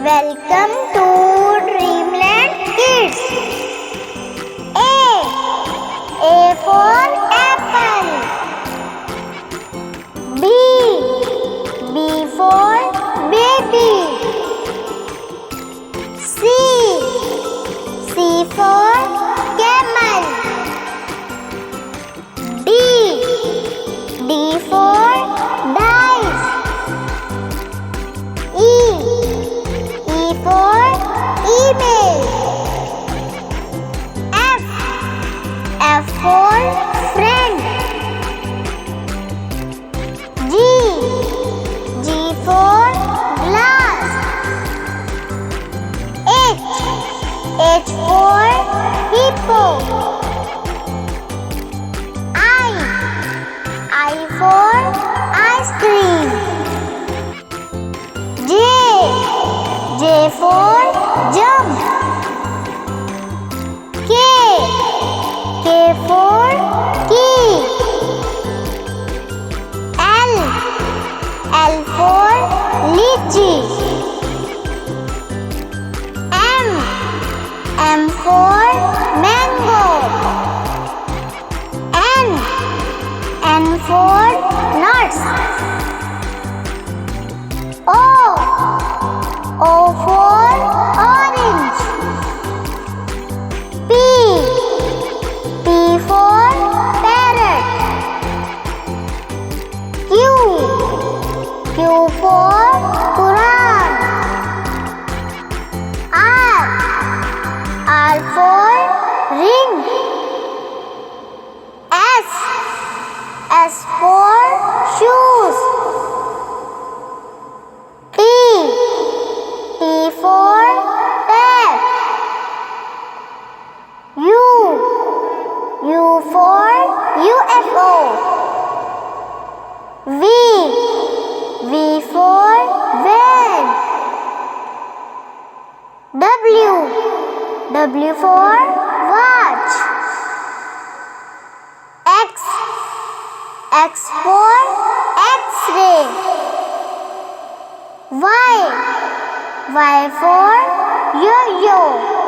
Welcome to Dreamland Kids. A for apple. B for baby. C for camel. D for dice. E for email. F for friend. G for glass. H for hippo. I for ice cream. J for jump. K for key. L for lychee. M for mango. N for nuts. O for orange. P for parrot. Q for Quran. R for ring. S for shoes. T for tap. U for UFO. V for van. W for watch. X for X-ray. Y for yo-yo.